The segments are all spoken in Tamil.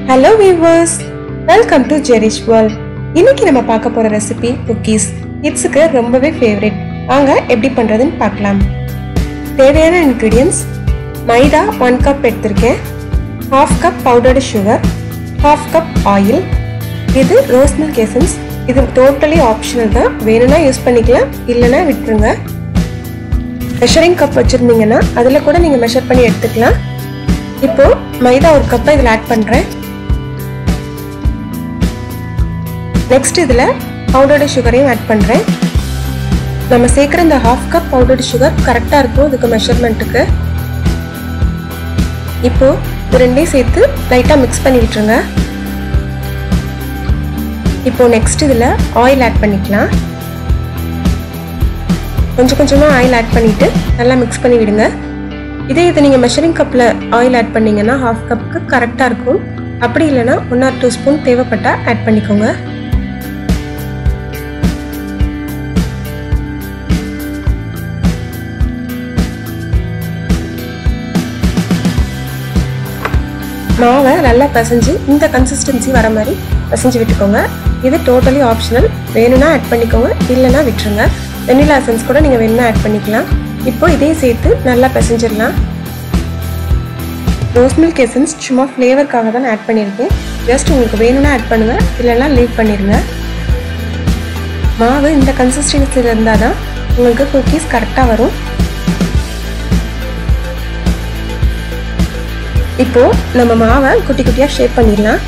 Hello viewers, welcome to JERISH world. இன்னைக்கு நம்ம பார்க்க போற ரெசிபி குக்கீஸ். கிட்ஸ்க்கு ரொம்பவே ஃபேவரட். வாங்க எப்படி பண்றதுன்னு பார்க்கலாம். தேவையான ingredients மைதா 1 கப் எடுத்துர்க்கேன். 1/2 cup powdered sugar, 1/2 cup oil. இது ரோஸ் மில்க் எசன்ஸ். இது டோட்டலி ஆப்ஷனல் தான். வேணும்னா யூஸ் பண்ணிக்கலாம், இல்லனா விட்டுருங்க. மெஷரிங் கப் வச்சிருந்தீங்கன்னா அதுல கூட நீங்க மெஷர் பண்ணி எடுத்துக்கலாம். இப்போ மைதா 1 கப் இதல ஆட் பண்றேன். நெக்ஸ்ட் இதல powdered sugar-ஐயும் ஆட் பண்றேன். நம்ம சேர்க்கிற இந்த 1/2 கப் powdered sugar கரெக்ட்டா இருக்கும் இதுக்கு மெஷர்மென்ட்க்கு. இப்போ இது ரெண்டையும் சேர்த்து லைட்டா mix பண்ணி விட்டுருங்க. இப்போ நெக்ஸ்ட் இதல ஆயில் ஆட் பண்ணிக்கலாம். கொஞ்சம் கொஞ்சமா ஆயில் ஆட் பண்ணிட்டு நல்லா mix பண்ணி விடுங்க. இதை நீங்க மெஷரிங் கப்ல ஆயில் ஆட் பண்ணீங்கன்னா 1/2 கப்புக்கு கரெக்ட்டா இருக்கும். அப்படி இல்லனா 1 or 2 ஸ்பூன் தேவைப்பட்டா ஆட் பண்ணிக்கோங்க. மாவை நல்லா பிசைஞ்சு இந்த கன்சிஸ்டன்சி வர மாதிரி பிசைஞ்சு விட்டுக்கோங்க. இது டோட்டலி ஆப்ஷனல். வேணும்னா ஆட் பண்ணிக்கோங்க, இல்லனா விட்டுருங்க. வெனிலா எசன்ஸ் கூட நீங்க வேணும்னா ஆட் பண்ணிக்கலாம். இப்போ இதை சேர்த்து நல்லா பிசைஞ்சிடலாம். ரோஸ் மில்க் எசன்ஸ் சும்மா ஃப்ளேவர்க்காக தான் ஆட் பண்ணியிருக்கேன். ஜஸ்ட் உங்களுக்கு வேணும்னா ஆட் பண்ணுங்க, இல்லைன்னா லீவ் பண்ணிடுங்க. மாவு இந்த கன்சிஸ்டன்சியில் இருந்தால் தான் உங்களுக்கு குக்கீஸ் கரெக்டாக வரும். இப்போ நம்ம மாவை குட்டி குட்டியாக ஷேப் பண்ணிடலாம்.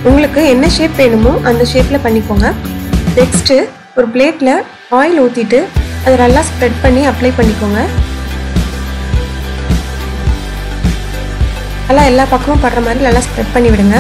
உங்களுக்கு என்ன ஷேப் வேணுமோ அந்த ஷேப்ல பண்ணிக்கோங்க. நெக்ஸ்ட் ஒரு பிளேட்ல ஆயில் ஊத்திட்டு அதை நல்லா ஸ்ப்ரெட் பண்ணி அப்ளை பண்ணிக்கோங்க. நல்லா எல்லா பக்கமும் படுற மாதிரி நல்லா ஸ்ப்ரெட் பண்ணி விடுங்க.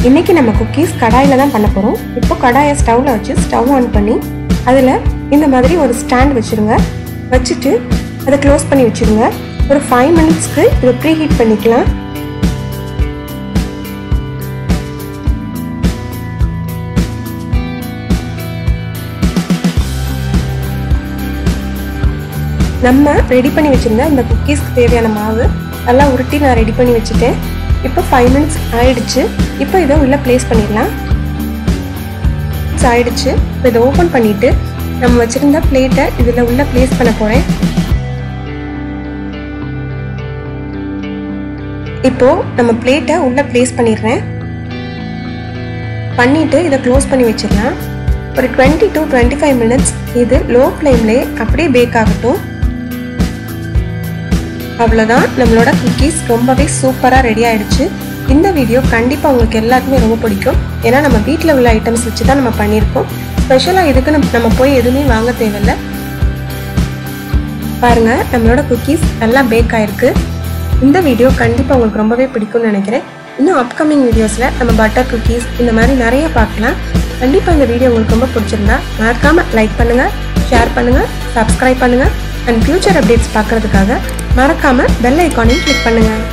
இன்னைக்கு நம்ம குக்கீஸ் கடாயில தான் பண்ண போறோம். இப்போ கடாயை ஸ்டவ்ல வச்சு ஸ்டவ் ஆன் பண்ணி அதுல இந்த மாதிரி ஒரு ஸ்டாண்ட் வச்சிருங்க. வச்சுட்டு அதை க்ளோஸ் பண்ணி வச்சிருங்க. ஒரு 5 மினிட்ஸ்க்கு இதை ப்ரீ ஹீட் பண்ணிக்கலாம். நம்ம ரெடி பண்ணி வச்சிருந்த இந்த குக்கீஸ்க்கு தேவையான மாவு நல்லா உருட்டி நான் ரெடி பண்ணி வச்சுட்டேன். இப்போ 5 மினிட்ஸ் ஆயிடுச்சு. இப்போ இதை உள்ள பிளேஸ் பண்ணிடலாம். ஆயிடுச்சு. இப்போ இதை ஓப்பன் பண்ணிட்டு நம்ம வச்சிருந்த பிளேட்டை இதுல உள்ள பிளேஸ் பண்ண போறேன். இப்போ நம்ம பிளேட்டை உள்ள பிளேஸ் பண்ணிடுறேன். பண்ணிட்டு இதை க்ளோஸ் பண்ணி வச்சிடலாம். ஒரு 20 to 25 மினிட்ஸ் இது லோ ஃப்ளேம்லே அப்படியே பேக் ஆகட்டும். அவ்வளோதான், நம்மளோட குக்கீஸ் ரொம்பவே சூப்பராக ரெடி ஆயிடுச்சு. இந்த வீடியோ கண்டிப்பாக உங்களுக்கு எல்லாருக்குமே ரொம்ப பிடிக்கும். ஏன்னா நம்ம வீட்டில் உள்ள ஐட்டம்ஸ் வச்சு தான் நம்ம பண்ணியிருக்கோம். ஸ்பெஷலாக இதுக்கு நம்ம போய் எதுவுமே வாங்க தேவையில்லை. பாருங்க, நம்மளோட குக்கீஸ் நல்லா பேக் ஆயிருக்கு. இந்த வீடியோ கண்டிப்பாக உங்களுக்கு ரொம்பவே பிடிக்கும்னு நினைக்கிறேன். இன்னும் அப்கமிங் வீடியோஸில் நம்ம பட்டர் குக்கீஸ் இந்த மாதிரி நிறைய பார்க்கலாம். கண்டிப்பாக இந்த வீடியோ உங்களுக்கு ரொம்ப பிடிச்சிருந்தா மறக்காமல் லைக் பண்ணுங்கள், ஷேர் பண்ணுங்கள், சப்ஸ்கிரைப் பண்ணுங்கள். அண்ட் ஃபியூச்சர் அப்டேட்ஸ் பார்க்குறதுக்காக மறக்காமல் பெல் ஐக்கானையும் கிளிக் பண்ணுங்கள்.